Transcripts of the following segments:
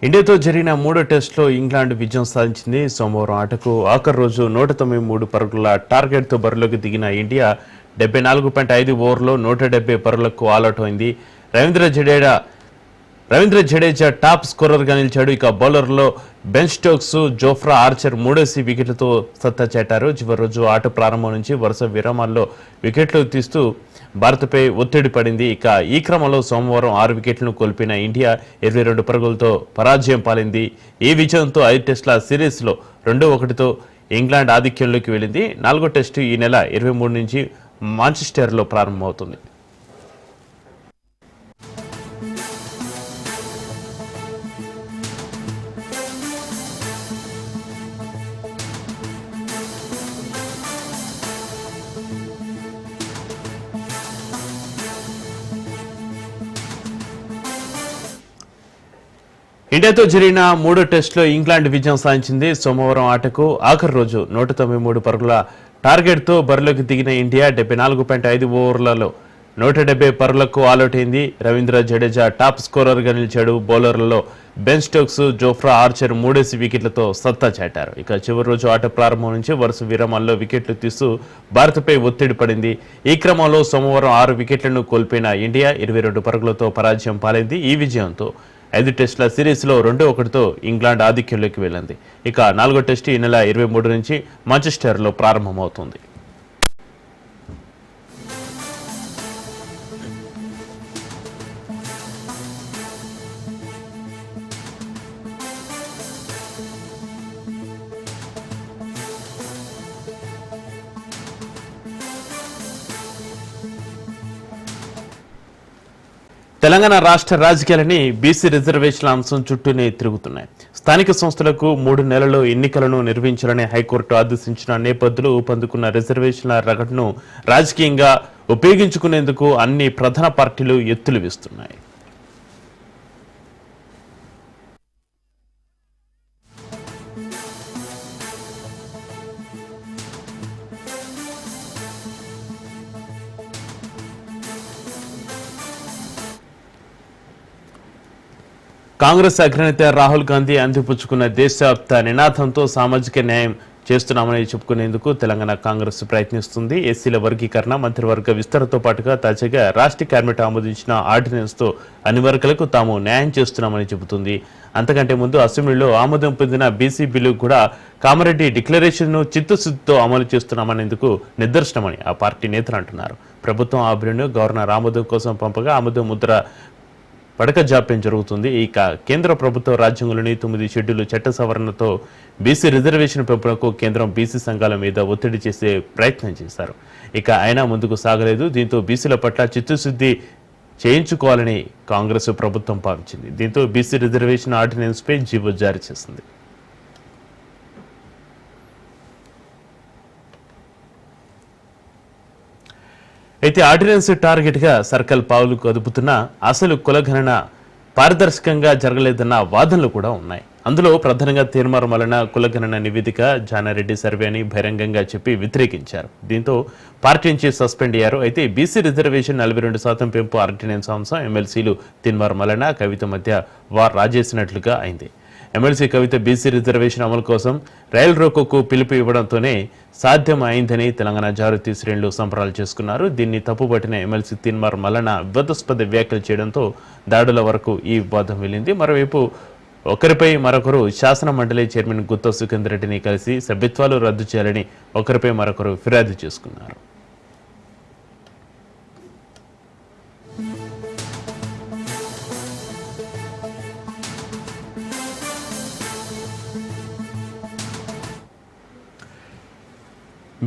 ఇండియాతో జరిగిన మూడో టెస్టులో ఇంగ్లాండ్ విజయం సాధించింది. సోమవారం ఆటకు ఆఖరి రోజు 193 పరుగుల టార్గెట్తో బరిలోకి దిగిన ఇండియా 74.5 ఓవర్లో 170 పరుగులకు ఆలౌట్ అయింది. రవీంద్ర జడేజా టాప్ స్కోరర్గా నిలిచాడు. ఇక బౌలర్లో బెన్ స్టోక్స్, జోఫ్రా ఆర్చర్ మూడేసి వికెట్లతో సత్తా చాటారు. చివరి రోజు ఆట ప్రారంభం నుంచి వరుస విరామాల్లో వికెట్లు తీస్తూ భారత్పై ఒత్తిడి పడింది. ఇక ఈ క్రమంలో సోమవారం 6 వికెట్లను కోల్పోయిన ఇండియా 22 పరుగులతో పరాజయం పాలింది. ఈ విజయంతో 5 టెస్టుల సిరీస్లో 2-1తో ఇంగ్లాండ్ ఆధిక్యంలోకి వెళ్ళింది. 4వ టెస్టు ఈ నెల 23 నుంచి మాంచెస్టర్లో ప్రారంభమవుతుంది. ఇండియాతో జరిగిన మూడో టెస్టులో ఇంగ్లాండ్ విజయం సాధించింది. సోమవారం ఆటకు ఆఖరి రోజు 193 పరుగుల టార్గెట్తో బరిలోకి దిగిన ఇండియా 74.5 ఓవర్లలో 170 పరుగులకు ఆలౌట్ అయింది. రవీంద్ర జడేజా టాప్ స్కోరర్గా నిలిచాడు. బౌలర్లలో బెన్ స్టోక్స్, జోఫ్రా ఆర్చర్ మూడేసి వికెట్లతో సత్తా చాటారు. ఇక చివరి రోజు ఆట ప్రారంభం నుంచి వరుస విరామాల్లో వికెట్లు తీస్తూ భారత్పై ఒత్తిడి పడింది. ఈ క్రమంలో సోమవారం 6 వికెట్లను కోల్పోయిన ఇండియా 22 పరుగులతో పరాజయం పాలైంది. ఈ విజయంతో 5 టెస్టుల సిరీస్లో 2-1తో ఇంగ్లాండ్ ఆధిక్యంలోకి వెళ్ళింది. ఇక 4వ టెస్టు ఈ నెల 23 నుంచి మాంచెస్టర్లో ప్రారంభమవుతుంది. తెలంగాణ రాష్ట్ర రాజకీయాలని బీసీ రిజర్వేషన్ల అంశం చుట్టూనే తిరుగుతున్నాయి. స్థానిక సంస్థలకు 3 నెలల్లో ఎన్నికలను నిర్వహించాలని హైకోర్టు ఆదేశించిన నేపథ్యంలో ఊపందుకున్న రిజర్వేషన్ల రగడను రాజకీయంగా ఉపయోగించుకునేందుకు అన్ని ప్రధాన పార్టీలు ఎత్తులు వేస్తున్నాయి. కాంగ్రెస్ అగ్రనేత రాహుల్ గాంధీ అందిపుచ్చుకున్న దేశవ్యాప్త నినాదంతో సామాజిక న్యాయం చేస్తున్నామని చెప్పుకునేందుకు తెలంగాణ కాంగ్రెస్ ప్రయత్నిస్తుంది. ఎస్సీల వర్గీకరణ, మంత్రివర్గ విస్తరణతో పాటుగా తాజాగా రాష్ట్ర కేబినెట్ ఆమోదించిన ఆర్డినెన్స్తో అన్ని వర్గాలకు తాము న్యాయం చేస్తున్నామని చెబుతుంది. అంతకంటే ముందు అసెంబ్లీలో ఆమోదం పొందిన బీసీ బిల్లు కూడా కామారెడ్డి డిక్లరేషన్ను చిత్తశుద్ధితో అమలు చేస్తున్నామనేందుకు నిదర్శనమని ఆ పార్టీ నేతలు అంటున్నారు. ప్రభుత్వం ఆ బిల్లును గవర్నర్ ఆమోదం కోసం పంపగా ఆమోదం ముద్ర పడక జాప్యం జరుగుతుంది. ఇక కేంద్ర ప్రభుత్వ రాజ్యాంగంలోని 9 షెడ్యూల్ చట్ట సవరణతో బీసీ రిజర్వేషన్ పెంపునకు కేంద్రం బీసీ సంఘాల మీద ఒత్తిడి చేసే ప్రయత్నం చేశారు. ఇక అయినా ముందుకు సాగలేదు. దీంతో బీసీల పట్ల చిత్తశుద్ధి చేయించుకోవాలని కాంగ్రెస్ ప్రభుత్వం భావించింది. దీంతో బీసీ రిజర్వేషన్ ఆర్డినెన్స్పై జీవో జారీ చేసింది. అయితే ఆర్డినెన్స్ టార్గెట్గా సర్కార్ పావులు కదుపుతున్న అసలు కులగణన పారదర్శకంగా జరగలేదన్న వాదనలు కూడా ఉన్నాయి. అందులో ప్రధానంగా తీర్మానం వలన కులగణన నివేదిక జానారెడ్డి సర్వే అని బహిరంగంగా చెప్పి వ్యతిరేకించారు. దీంతో పార్టీ నుంచి సస్పెండ్ అయ్యారు. అయితే బీసీ రిజర్వేషన్ 42% పెంపు ఆర్డినెన్స్ అంశం ఎమ్మెల్సీలు తీర్మానం వలన కవిత మధ్య వార్ రాజేసినట్లుగా అయింది. ఎమ్మెల్సీ కవిత బీసీ రిజర్వేషన్ అమలు కోసం రైలు రోకోకు పిలుపు ఇవ్వడంతోనే సాధ్యం అయిందని తెలంగాణ జాగృతి శ్రేణులు సంబరాలు చేసుకున్నారు. దీన్ని తప్పుపట్టిన ఎమ్మెల్సీ తీన్మార్ మల్లన వివాదాస్పద వ్యాఖ్యలు చేయడంతో దాడుల వరకు ఈ వివాదం వెళ్ళింది. మరోవైపు ఒకరిపై మరొకరు శాసన మండలి చైర్మన్ గుత్తా సుఖేందర్ రెడ్డిని కలిసి సభ్యత్వాలు రద్దు చేయాలని ఒకరిపై మరొకరు ఫిర్యాదు చేసుకున్నారు.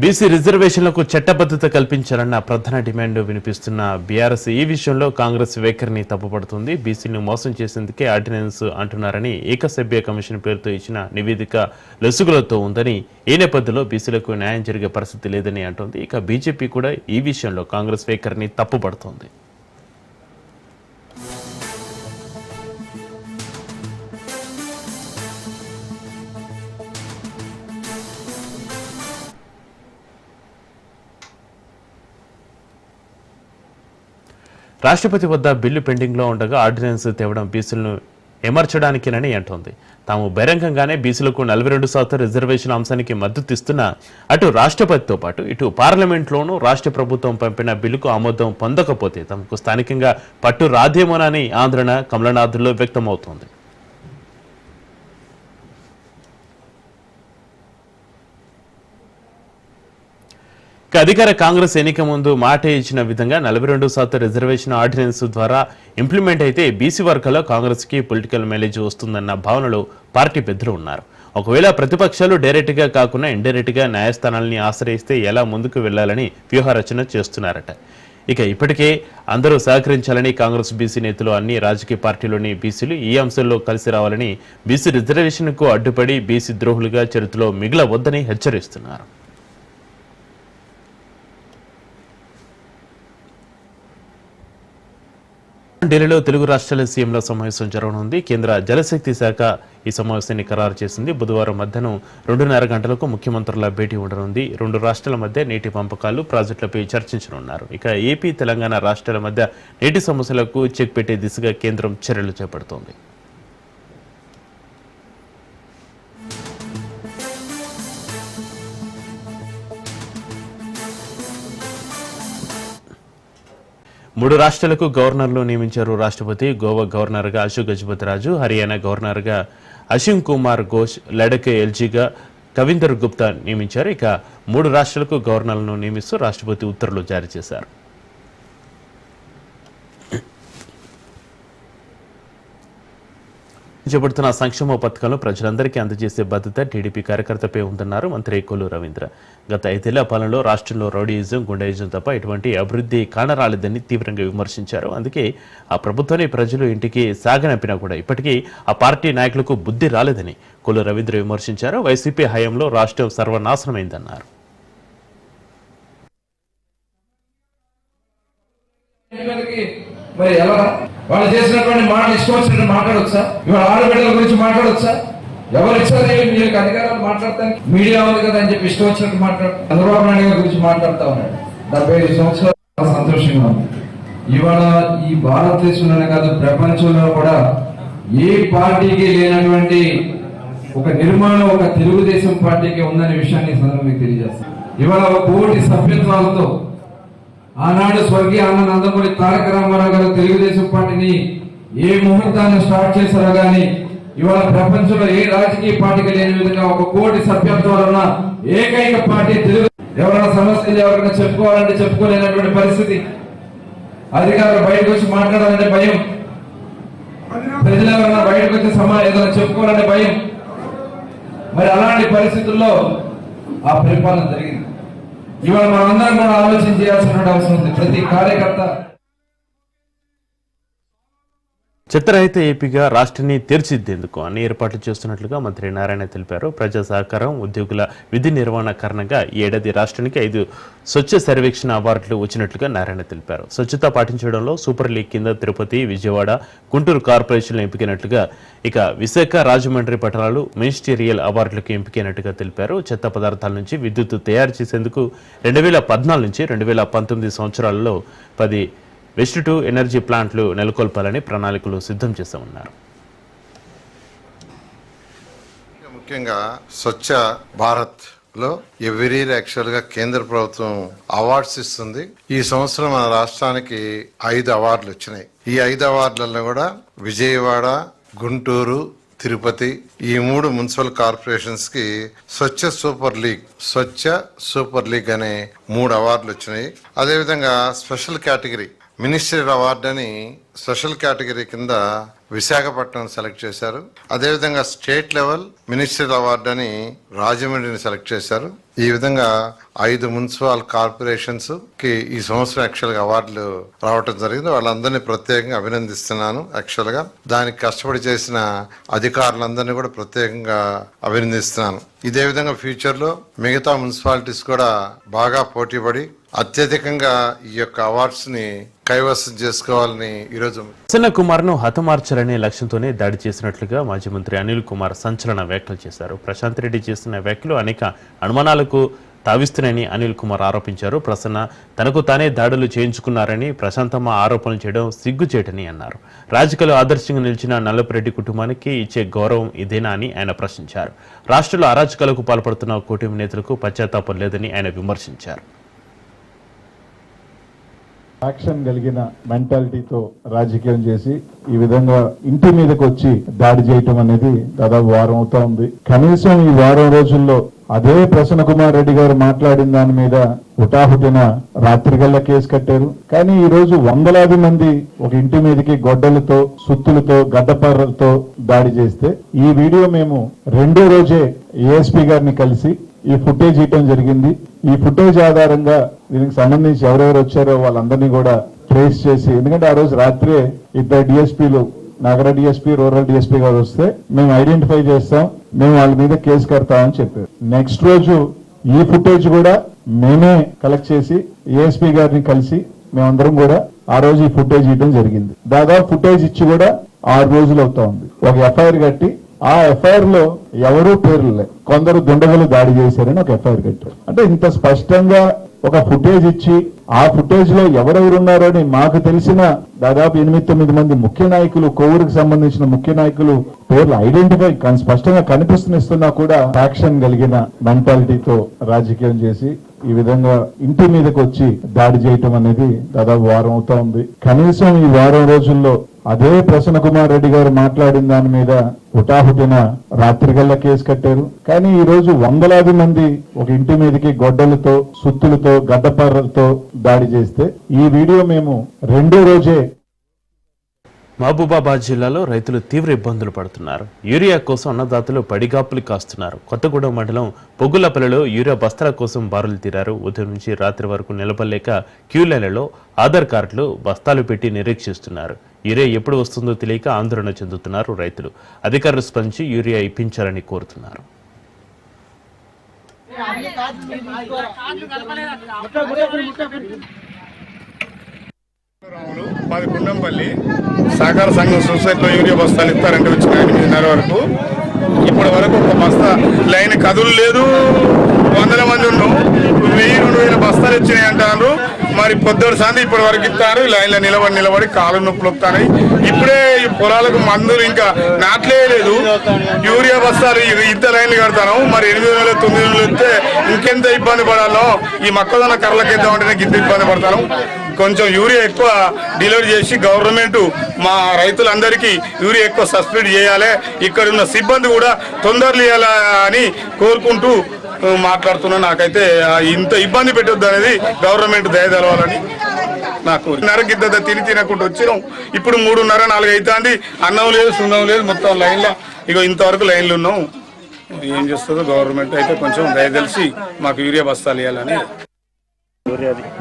బీసీ రిజర్వేషన్లకు చట్టబద్ధత కల్పించాలన్న ప్రధాన డిమాండ్ వినిపిస్తున్న బీఆర్ఎస్ ఈ విషయంలో కాంగ్రెస్ వైఖరిని తప్పుపడుతుంది. బీసీని మోసం చేసేందుకే ఆర్డినెన్స్ అంటున్నారని ఏకసభ్య కమిషన్ పేరుతో ఇచ్చిన నివేదిక లొసుగులతో ఉందని, ఈ నేపథ్యంలో బీసీలకు న్యాయం జరిగే పరిస్థితి లేదని అంటోంది. ఇక బీజేపీ కూడా ఈ విషయంలో కాంగ్రెస్ వైఖరిని తప్పుపడుతోంది. రాష్ట్రపతి వద్ద బిల్లు పెండింగ్లో ఉండగా ఆర్డినెన్స్ తేవడం బీసీలను ఎమర్చడానికేనని అంటోంది. తాము బహిరంగంగానే బీసీలకు 42% రిజర్వేషన్ అంశానికి మద్దతు ఇస్తున్నా అటు రాష్ట్రపతితో పాటు ఇటు పార్లమెంట్లోనూ రాష్ట్ర ప్రభుత్వం పంపిన బిల్లుకు ఆమోదం పొందకపోతే తమకు స్థానికంగా పట్టు రాదేమోనని ఆందోళన కమలనాథుల్లో వ్యక్తమవుతోంది. అధికార కాంగ్రెస్ ఎన్నిక ముందు మాట ఇచ్చిన విధంగా 42% రిజర్వేషన్ ఆర్డినెన్స్ ద్వారా ఇంప్లిమెంట్ అయితే బీసీ వర్గాల్లో కాంగ్రెస్ కి పొలిటికల్ మైలేజ్ వస్తుందన్న భావనలో పార్టీ పెద్దలు ఉన్నారు. ఒకవేళ ప్రతిపక్షాలు డైరెక్ట్ గా కాకుండా ఇండైరెక్ట్ గా న్యాయస్థానాలని ఆశ్రయిస్తే ఎలా ముందుకు వెళ్లాలని వ్యూహరచన చేస్తున్నారట. ఇప్పటికే అందరూ సహకరించాలని కాంగ్రెస్ బీసీ నేతలు అన్ని రాజకీయ పార్టీలోని బీసీలు ఈ అంశంలో కలిసి రావాలని బీసీ రిజర్వేషన్ కు అడ్డుపడి బీసీ ద్రోహులుగా చరిత్రలో మిగలవద్దని హెచ్చరిస్తున్నారు. ఢిల్లీలో తెలుగు రాష్ట్రాల సీఎంల సమావేశం జరగనుంది. కేంద్ర జలశక్తి శాఖ ఈ సమావేశాన్ని ఖరారు చేసింది. బుధవారం మధ్యాహ్నం 2:30 గంటలకు ముఖ్యమంత్రుల భేటీ ఉండనుంది. 2 రాష్ట్రాల మధ్య నీటి పంపకాలు, ప్రాజెక్టులపై చర్చించనున్నారు. ఏపీ, తెలంగాణ రాష్ట్రాల మధ్య నీటి సమస్యలకు చెక్ పెట్టే దిశగా కేంద్రం చర్యలు చేపడుతోంది. మూడు రాష్ట్రాలకు గవర్నర్లు నియమించారు రాష్ట్రపతి. గోవా గవర్నర్గా అశోక్ గజపతిరాజు, హర్యానా గవర్నర్గా అశ్విన్ కుమార్ ఘోష్, లడక్ ఎల్జీగా కవిందర్ గుప్తా నియమించారు. 3 రాష్ట్రాలకు గవర్నర్లను నియమిస్తూ రాష్ట్రపతి ఉత్తర్వులు జారీ చేశారు. చేపడుతున్న సంక్షేమ పథకాలను ప్రజలందరికీ అందజేసే బాధ్యత టీడీపీ కార్యకర్తపై ఉందన్నారు మంత్రి కొల్లు రవీంద్ర. గత 5 ఏళ్ల పాలనలో రాష్ట్రంలో రౌడీయిజం, గుండాయిజం తప్ప ఎటువంటి అభివృద్ధి కానరాలేదని తీవ్రంగా విమర్శించారు. అందుకే ఆ ప్రభుత్వాన్ని ప్రజలు ఇంటికి సాగనంపినా కూడా ఇప్పటికీ ఆ పార్టీ నాయకులకు బుద్ధి రాలేదని కొల్లు రవీంద్ర విమర్శించారు. వైసీపీ హయాంలో రాష్ట్రం సర్వనాశనమైందన్నారు. వాళ్ళు చేసినటువంటి మాటలు ఇష్టం వచ్చినట్టు మాట్లాడొచ్చా? ఇవాళ ఆడబిడ్డల గురించి మాట్లాడొచ్చా? ఎవరు ఇచ్చారు మీకు అధికారాలు మాట్లాడతానికి? మీడియా ఉంది కదా అని చెప్పి ఇష్టం వచ్చినట్టు మాట్లాడు. చంద్రబాబు నాయుడు గారి గురించి మాట్లాడుతా ఉన్నాడు. 75 సంవత్సరాలు సంతోషంగా ఉంది. ఇవాళ ఈ భారతదేశంలోనే కాదు ప్రపంచంలో కూడా ఏ పార్టీకి లేనటువంటి ఒక నిర్మాణం ఒక తెలుగుదేశం పార్టీకి ఉందనే విషయాన్ని సందర్భంగా తెలియజేస్తాను. ఇవాళ 1 కోటి సభ్యత్వాలతో ఆనాడు స్వర్గీయ అన్న నందమూరి తారక రామారావు గారు తెలుగుదేశం పార్టీని ఏ ముహూర్తాన్ని స్టార్ట్ చేశారో గానీ ఇవాళ ప్రపంచంలో ఏ రాజకీయ పార్టీకి లేని విధంగా 1 కోటి సభ్యత్వాలు ఉన్న ఏకైక పార్టీ తెలుగు. ఎవరైనా సమస్యలు ఎవరైనా చెప్పుకోవాలంటే చెప్పుకోలేనటువంటి పరిస్థితి. అధికారులు బయటకు వచ్చి మాట్లాడాలంటే భయం. ప్రజలు ఎవరైనా బయటకు వచ్చి ఏదైనా చెప్పుకోవాలంటే భయం. మరి అలాంటి పరిస్థితుల్లో ఆ పరిపాలన జరిగింది. ఇవాళ మనందరం కూడా ఆలోచన చేయాల్సిన అవసరం ఉంది. ప్రతి కార్యకర్త చెత్తరహిత ఏపీగా రాష్ట్రాన్ని తీర్చిదిద్దేందుకు అన్ని ఏర్పాట్లు చేస్తున్నట్లుగా మంత్రి నారాయణ తెలిపారు. ప్రజా సహకారం, ఉద్యోగుల విధి నిర్వహణ కారణంగా ఈ ఏడాది రాష్ట్రానికి 5 స్వచ్ఛ సర్వేక్షణ అవార్డులు వచ్చినట్లుగా నారాయణ తెలిపారు. స్వచ్ఛత పాటించడంలో సూపర్ లీగ్ కింద తిరుపతి, విజయవాడ, గుంటూరు కార్పొరేషన్లు ఎంపికైనట్లుగా, విశాఖ, రాజమండ్రి పట్టణాలు మినిస్టీరియల్ అవార్డులకు ఎంపికైనట్టుగా తెలిపారు. చెత్త పదార్థాల నుంచి విద్యుత్ తయారు చేసేందుకు 2014 నుంచి 2019 సంవత్సరాలలో 10 వెస్ట్ టు ఎనర్జీ ప్లాంట్లు నెలకొల్పాలని ప్రణాళికలు సిద్ధం చేశామన్నారు. ముఖ్యంగా స్వచ్ఛ భారత్ లో ఎవ్రీ ఇయర్ యాక్చువల్ గా కేంద్ర ప్రభుత్వం అవార్డ్స్ ఇస్తుంది. ఈ సంవత్సరం మన రాష్ట్రానికి 5 అవార్డులు వచ్చినాయి. ఈ 5 అవార్డులలో కూడా విజయవాడ, గుంటూరు, తిరుపతి ఈ 3 మున్సిపల్ కార్పొరేషన్స్ కి స్వచ్ఛ సూపర్ లీగ్ అనే 3 అవార్డులు వచ్చినాయి. అదేవిధంగా స్పెషల్ కేటగిరీ మినిస్ట్రియల్ అవార్డు అని స్పెషల్ కేటగిరీ కింద విశాఖపట్నం సెలెక్ట్ చేశారు. అదేవిధంగా స్టేట్ లెవెల్ మినిస్ట్రియల్ అవార్డు అని రాజమండ్రిని సెలెక్ట్ చేశారు. ఈ విధంగా 5 మున్సిపల్ కార్పొరేషన్స్ కి ఈ సంవత్సరం యాక్చువల్ గా అవార్డులు రావటం జరిగింది. వాళ్ళందరినీ ప్రత్యేకంగా అభినందిస్తున్నాను. యాక్చువల్ గా దానికి కష్టపడి చేసిన అధికారులందరినీ కూడా ప్రత్యేకంగా అభినందిస్తున్నాను. ఇదే విధంగా ఫ్యూచర్ లో మిగతా మున్సిపాలిటీస్ కూడా బాగా పోటీపడి అత్యధికంగా ఈ యొక్క అవార్డ్స్ ని కైవసం చేసుకోవాలని ఈరోజు ప్రసన్న కుమార్ ను హతమార్చాలనే లక్ష్యంతోనే దాడి చేసినట్లుగా మాజీ మంత్రి అనిల్ కుమార్ సంచలన వ్యాఖ్యలు చేశారు. ప్రశాంత్ రెడ్డి చేసిన వ్యాఖ్యలు అనేక అనుమానాలకు తావిస్తున్నాయని అనిల్ కుమార్ ఆరోపించారు. ప్రసన్న తనకు తానే దాడులు చేయించుకున్నారని ప్రశాంతమ్మ ఆరోపణలు చేయడం సిగ్గుచేటని అన్నారు. రాజకీయాలు ఆదర్శంగా నిలిచిన నల్లపురెడ్డి కుటుంబానికి ఇచ్చే గౌరవం ఇదేనా అని ఆయన ప్రశ్నించారు. రాష్ట్రంలో అరాచకాలకు పాల్పడుతున్న కూటమి నేతలకు పశ్చాత్తాపం లేదని ఆయన విమర్శించారు. యాక్షన్ కలిగిన మెంటాలిటీతో రాజకీయం చేసి ఈ విధంగా ఇంటి మీదకి వచ్చి దాడి చేయటం అనేది దాదాపు వారం అవుతా ఉంది. కనీసం ఈ వారం రోజుల్లో అదే ప్రసన్న కుమార్ రెడ్డి గారు మాట్లాడిన దాని మీద హుటాహుటిన రాత్రికల్లా కేసు కట్టారు. కానీ ఈ రోజు వందలాది మంది ఒక ఇంటి మీదకి గొడ్డలతో, సుత్తులతో, గడ్డపారలతో దాడి చేస్తే ఈ వీడియో మేము రెండో రోజే ఏఎస్పీ గారిని కలిసి ఈ ఫుటేజ్ ఇవ్వడం జరిగింది. ఈ ఫుటేజ్ ఆధారంగా దీనికి సంబంధించి ఎవరెవరు వచ్చారో వాళ్ళందరినీ కూడా ట్రేస్ చేసి, ఎందుకంటే ఆ రోజు రాత్రే ఇద్దరు డిఎస్పీలు, నగర డిఎస్పీ, రూరల్ డిఎస్పీ గారు వస్తే మేము ఐడెంటిఫై చేస్తాం, మేము వాళ్ళ మీద కేసు కడతామని చెప్పారు. నెక్స్ట్ రోజు ఈ ఫుటేజ్ కూడా మేమే కలెక్ట్ చేసి ఏఎస్పీ గారిని కలిసి మేమందరం కూడా ఆ రోజు ఈ ఫుటేజ్ ఇవ్వడం జరిగింది. దాదాపు ఫుటేజ్ ఇచ్చి కూడా 6 రోజులు అవుతా ఉంది. ఒక ఎఫ్ఐఆర్ కట్టి ఆ ఎఫ్ఐఆర్ లో ఎవరూ పేర్లే, కొందరు దుండగులు దాడి చేశారని ఒక ఎఫ్ఐఆర్ కట్టారు. అంటే ఇంత స్పష్టంగా ఒక ఫుటేజ్ ఇచ్చి ఆ ఫుటేజ్ లో ఎవరెవరున్నారో అని మాకు తెలిసిన దాదాపు 8-9 మంది ముఖ్య నాయకులు, కొవ్వూరుకు సంబంధించిన ముఖ్య నాయకులు పేర్లు ఐడెంటిఫై స్పష్టంగా కనిపిస్తున్నా కూడా యాక్షన్ కలిగిన మెంటాలిటీతో రాజకీయం చేసి ఈ విధంగా ఇంటి మీదకి వచ్చి దాడి చేయటం అనేది దాదాపు వారం అవుతా ఉంది. కనీసం ఈ వారం రోజుల్లో అదే ప్రసన్న కుమార్ రెడ్డి గారు మాట్లాడిన దాని మీద హుటాహుటిన రాత్రికల్లా కేసు కట్టారు. కానీ ఈ రోజు వందలాది మంది ఒక ఇంటి మీదకి గొడ్డలతో, సుత్తులతో, గడ్డపారలతో దాడి చేస్తే ఈ వీడియో మేము రెండో రోజే. మహబూబాబాద్ జిల్లాలో రైతులు తీవ్ర ఇబ్బందులు పడుతున్నారు. యూరియా కోసం అన్నదాతలు పడిగాపులు కాస్తున్నారు. కొత్తగూడెం మండలం పొగ్గులపల్లిలో యూరియా బస్తాల కోసం బారులు తీరారు. ఉదయం నుంచి రాత్రి వరకు నిలబడలేక క్యూలైన్లలో ఆధార్ కార్డులు, బస్తాలు పెట్టి నిరీక్షిస్తున్నారు. యూరియా ఎప్పుడు వస్తుందో తెలియక ఆందోళన చెందుతున్నారు రైతులు. అధికారులు స్పందించి యూరియా ఇప్పించాలని కోరుతున్నారు. మాది గుండంపల్లి సహకార సంఘం సొసైటీలో యూరియా బస్తాలు ఇస్తారంటే వచ్చిన 8:30 వరకు. ఇప్పటి వరకు ఒక బస్తా లైన్ కదులు లేదు. 100 మంది ఉన్నాం, 1000-2000 బస్తాలు వచ్చినాయి అంటారు. మరి పొద్దుడు సాయంత్రం ఇప్పటి వరకు ఇస్తారు. లైన్లో నిలబడి కాలు నొప్పులు వస్తాయి. ఇప్పుడే ఈ పొలాలకు మందులు ఇంకా నాట్లే లేదు. యూరియా బస్తాలు ఇంత లైన్లు కడతాను. మరి 8,000-9,000 ఇస్తే ఇంకెంత ఇబ్బంది పడాలో. ఈ మొక్కజొన్న కర్రలకు ఇద్దామంటేనే ఇంత ఇబ్బంది పడతాను. కొంచెం యూరియా ఎక్కువ డెలివరీ చేసి గవర్నమెంట్ మా రైతులందరికీ యూరియా ఎక్కువ సబ్సిడీ చేయాలి. ఇక్కడ ఉన్న సిబ్బంది కూడా తొందరలు ఇవ్వాలా అని కోరుకుంటూ మాట్లాడుతున్నా. నాకైతే ఇంత ఇబ్బంది పెట్టొద్దు అనేది గవర్నమెంట్ దయ తెలవాలని నాకు. నరకిద్ద తినకుండా వచ్చినాం. ఇప్పుడు 3:30-4 అవుతుంది. అన్నం లేదు, సున్నం లేదు, మొత్తం లైన్లో ఇగో ఇంతవరకు లైన్లు ఉన్నాం. ఏం చేస్తుందో గవర్నమెంట్ అయితే కొంచెం దయ తెలిసి మాకు యూరియా బస్తాలు ఇవ్వాలని.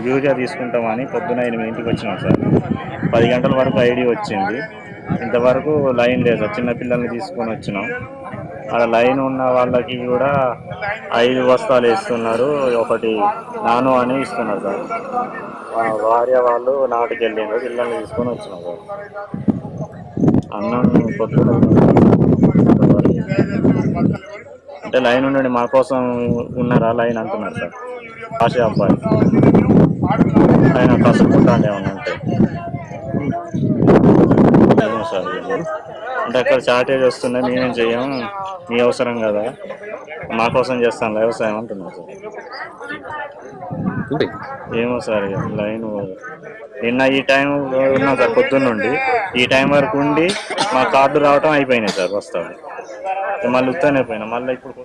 యూరియా తీసుకుంటామని పొద్దున 8 వచ్చినాం సార్. 10 గంటల వరకు ఐడి వచ్చింది. ఇంతవరకు లైన్ లేదు సార్. చిన్నపిల్లల్ని తీసుకొని వచ్చినాం. అక్కడ లైన్ ఉన్న వాళ్ళకి కూడా 5 బస్తాలు ఇస్తున్నారు. ఒకటి నాను అని ఇస్తున్నారు సార్. భార్య వాళ్ళు నాటుకు వెళ్ళిండ్రు, పిల్లల్ని తీసుకొని వచ్చినాం సార్. అన్నం పొద్దున అంటే లైన్ ఉండండి, మా కోసం ఉన్నారా లైన్ అంటున్నారు సార్. ఆశ అబ్బాయి ఆయన కసుకుంటాను ఏమన్నా అంటే సార్. అంటే అక్కడ షార్టేజ్ వస్తున్నాయి, మేమేం చెయ్యం, మీ అవసరం కదా, మా కోసం చేస్తాను వ్యవసాయం అంటున్నారు సార్. ఏమో సార్ లైన్ నిన్న ఈ టైం ఉన్నాం సార్. పొద్దున్నుండి ఈ టైం వరకు ఉండి మా కార్డు రావటం అయిపోయినాయి సార్. వస్తాను మళ్ళీ ఉత్తనే పోయినా మళ్ళీ ఇప్పుడు.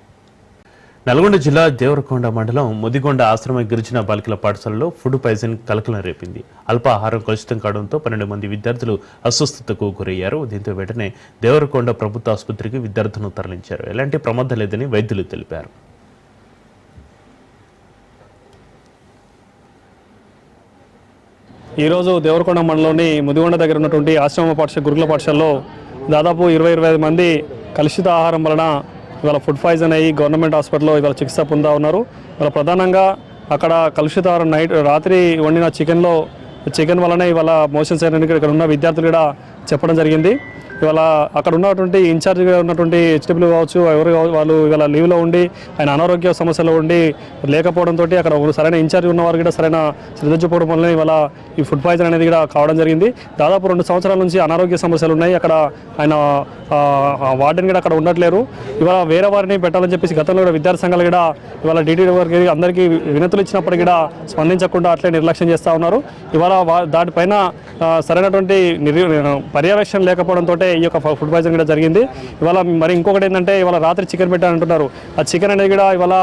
నల్గొండ జిల్లా దేవరకొండ మండలం ముదిగొండ ఆశ్రమ గిరిజన బాలికల పాఠశాలలో ఫుడ్ పాయిజన్ కలకలం రేపింది. అల్పాహారం కలుషితం కావడంతో 12 మంది విద్యార్థులు అస్వస్థతకు గురయ్యారు. దీంతో వెంటనే దేవరకొండ ప్రభుత్వ ఆసుపత్రికి విద్యార్థులను తరలించారు. ఎలాంటి ప్రమాదం లేదని వైద్యులు తెలిపారు. ఈరోజు దేవరకొండ మండలంలోని ముదిగొండ దగ్గర ఉన్నటువంటి ఆశ్రమ పాఠశాల గురుకుల పాఠశాలలో దాదాపు 20-25 మంది కలుషిత ఆహారం వలన ఇవాళ ఫుడ్ పాయిజన్ అయ్యి గవర్నమెంట్ హాస్పిటల్లో ఇవాళ చికిత్స పొందా ఉన్నారు. ఇవాళ ప్రధానంగా అక్కడ కలుషిత ఆహారం రాత్రి వండిన చికెన్ వలనే ఇవాళ మోషన్స్ అయిన ఇక్కడ ఉన్న విద్యార్థులు కూడా చెప్పడం జరిగింది. ఇవాళ అక్కడ ఉన్నటువంటి ఇన్ఛార్జ్గా ఉన్నటువంటి హెచ్డబ్ల్యూ కావచ్చు ఎవరు వాళ్ళు ఇవాళ లీవ్లో ఉండి ఆయన అనారోగ్య సమస్యలు ఉండి లేకపోవడంతో అక్కడ సరైన ఇన్ఛార్జ్ ఉన్నవారు కూడా సరైన శ్రద్ధ చూపడం వల్ల ఇవాళ ఈ ఫుడ్ పాయిజన్ అనేది కూడా కావడం జరిగింది. దాదాపు 2 సంవత్సరాల నుంచి అనారోగ్య సమస్యలు ఉన్నాయి. అక్కడ ఆయన వార్డెన్ కూడా అక్కడ ఉండట్లేరు. ఇవాళ వేరే వారిని పెట్టాలని చెప్పేసి గతంలో కూడా విద్యార్థి సంఘాలు కూడా ఇవాళ టీటీడీ వారికి అందరికీ వినతులు ఇచ్చినప్పటికీ కూడా స్పందించకుండా అట్లే నిర్లక్ష్యం చేస్తూ ఉన్నారు. ఇవాళ దాటిపైన సరైనటువంటి పర్యవేక్షణ లేకపోవడంతో ఈ యొక్క ఫుడ్ పాయిజన్ కూడా జరిగింది. ఇవాళ మరి ఇంకొకటి ఏంటంటే ఇవాళ రాత్రి చికెన్ పెట్టారంటున్నారు. ఆ చికెన్ అనేది కూడా ఇవాళ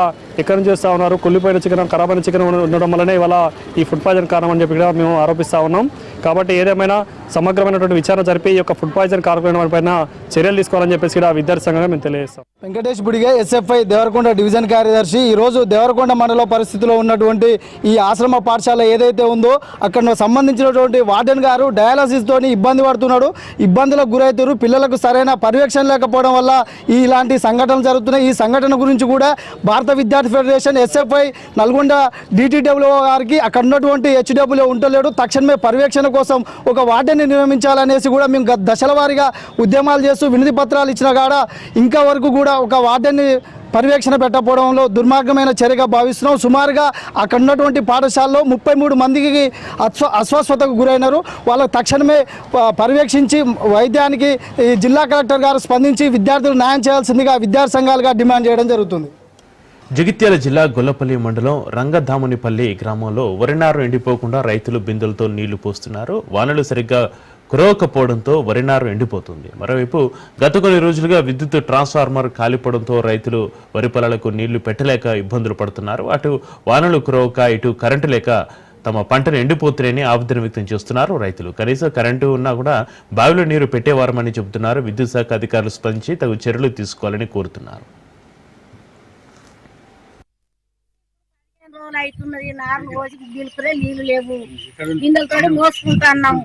ఎక్కడి నుంచి చేస్తూ ఉన్నారు, కుళ్ళిపోయిన చికెన్, ఖరాబ్ అయిన చికెన్ ఉండడం వల్లనే ఇవాళ ఈ ఫుడ్ పాయిజన్ కారణం అని చెప్పి కూడా మేము ఆరోపిస్తూ ఉన్నాం. కాబట్టి ఏదేమైనా సమగ్రమైనటువంటి విచారణ జరిపి ఈ యొక్క ఫుడ్ పాయిజన్ కారణమైన పైన చర్యలు తీసుకోవాలని చెప్పేసి కూడా విద్యార్థి సంఘంగా మేము తెలియజేస్తాం. వెంకటేష్ బుడిగే, ఎస్ఎఫ్ఐ దేవరకొండ డివిజన్ కార్యదర్శి. ఈరోజు దేవరకొండ మండల పరిస్థితిలో ఉన్నటువంటి ఈ ఆశ్రమ పాఠశాల ఏదైతే ఉందో అక్కడ సంబంధించినటువంటి వార్డెన్ గారు డయాలసిస్ తోని ఇబ్బంది పడుతున్నాడు, ఇబ్బందులకు గురవుతారు. పిల్లలకు సరైన పర్యవేక్షణ లేకపోవడం వల్ల ఇలాంటి సంఘటనలు జరుగుతున్నాయి. ఈ సంఘటన గురించి కూడా భారత విద్యార్థి ఫెడరేషన్, ఎస్ఎఫ్ఐ నల్గొండ డిటిడబ్ల్యూ గారికి అక్కడ ఉన్నటువంటి హెచ్డబ్ల్యూ ఉండలేడు, తక్షణమే పర్యవేక్షణ కోసం ఒక వార్డెన్ని నియమించాలనేసి కూడా మేము దశల వారీగా ఉద్యమాలు చేస్తూ వినతి పత్రాలు ఇచ్చిన కాడ ఇంకా వరకు కూడా ఒక వార్డెన్ని పర్యవేక్షణ పెట్టకపోవడంలో దుర్మార్గమైన చర్యగా భావిస్తున్నాం. సుమారుగా అక్కడ ఉన్నటువంటి పాఠశాలలో 33 మందికి అస్వస్థతకు గురైనారు. వాళ్ళకు తక్షణమే పర్యవేక్షించి వైద్యానికి జిల్లా కలెక్టర్ గారు స్పందించి విద్యార్థులు న్యాయం చేయాల్సిందిగా విద్యార్థి సంఘాలుగా డిమాండ్ చేయడం జరుగుతుంది. జగిత్యాల జిల్లా గొల్లపల్లి మండలం రంగధామునిపల్లి గ్రామంలో వరి నారు ఎండిపోకుండా రైతులు బిందెలతో నీళ్లు పోస్తున్నారు. వానలు సరిగ్గా కురవకపోవడంతో వరి నారు ఎండిపోతుంది. మరోవైపు గత కొన్ని రోజులుగా విద్యుత్ ట్రాన్స్ఫార్మర్ కాలిపోవడంతో రైతులు వరి పొలాలకు నీళ్లు పెట్టలేక ఇబ్బందులు పడుతున్నారు. అటు వానలు కురవక ఇటు కరెంటు లేక తమ పంటను ఎండిపోతున్నాయని ఆవేదన వ్యక్తం చేస్తున్నారు రైతులు. కనీసం కరెంటు ఉన్నా కూడా బావిలో నీరు పెట్టేవారమని చెబుతున్నారు. విద్యుత్ శాఖ అధికారులు స్పందించి తగు చర్యలు తీసుకోవాలని కోరుతున్నారు. అవుతున్నది నారు రోజు బిల్కులే నీళ్లు లేవు, బిందెలతో మోసుకుంటున్నాం.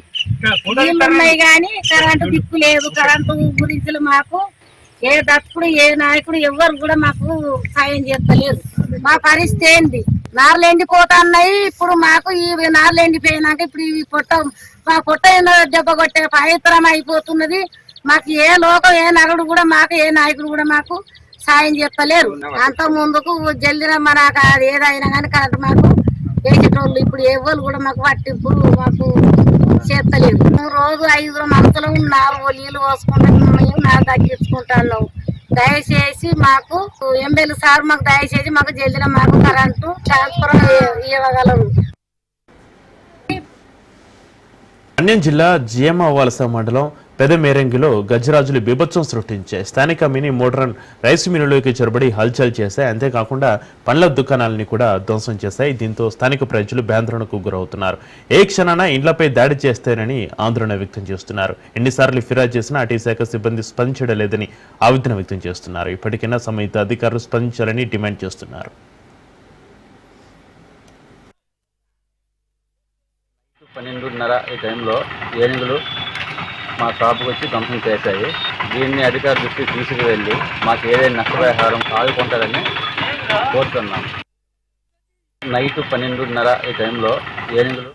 నీళ్లు ఉన్నాయి కానీ కరెంటు దిక్కు లేదు. కరెంటు గురించి మాకు ఏ దక్కుడు ఏ నాయకుడు ఎవరు కూడా మాకు సాయం చేస్తలేదు. మా పరిస్థితి ఏంది? నార్లు ఎండిపోతున్నాయి. ఇప్పుడు మాకు ఈ నార్లు ఎండిపోయినాక ఇప్పుడు ఈ మా పొట్ట దెబ్బ కొట్టే పవిత్రం అయిపోతున్నది. మాకు ఏ లోకం ఏ నగడు కూడా మాకు ఏ నాయకుడు కూడా మాకు సాయం చెప్పలేరు. అంత ముందుకు జల్దిన మనకు అది ఏదైనా కానీ కరెంట్ మాకు వేసేటోళ్ళు ఇప్పుడు ఎవరు కూడా మాకు పట్టింపు మాకు చేస్తలేదు. రోజు 5 మంతులు 4 నీళ్ళు పోసుకుంటాం, నాకు తగ్గించుకుంటున్నాం. దయచేసి మాకు ఎమ్మెల్యే సార్ మాకు దయచేసి మాకు జల్దిన మాకు కరెంటు ట్రాన్స్ఫర్ ఇవ్వగలరు. అన్యం జిల్లా జియమావలస మండలం పెదమేరంగిలో గజరాజులు బీభత్సం సృష్టించాయి. స్థానిక మినీ మోడ్రన్ రైస్ మిల్లులోకి చొరబడి హల్చల్ చేశాయి. అంతేకాకుండా పండ్ల దుకాణాలని కూడా ధ్వంసం చేశాయి. దీంతో స్థానిక ప్రజలు భయాందోళనకు గురవుతున్నారు. ఏ క్షణాన ఇండ్లపై దాడి చేస్తారని ఆందోళన వ్యక్తం చేస్తున్నారు. ఎన్నిసార్లు ఫిర్యాదు చేసినా అటవీ శాఖ సిబ్బంది స్పందించడం లేదని ఆవేదన వ్యక్తం చేస్తున్నారు. ఇప్పటికైనా సంబంధిత అధికారులు స్పందించాలని డిమాండ్ చేస్తున్నారు. 12:30 ఈ టైంలో ఏనుగులు మా షాపుకి వచ్చి ధ్వంసం చేశాయి. దీన్ని అధికారుల దృష్టికి తీసుకువెళ్ళి మాకు ఏదైనా నష్టపరిహారం ఆదుకుంటారని కోరుతున్నాం. నైట్ 12:30 ఈ టైంలో ఏనుగులు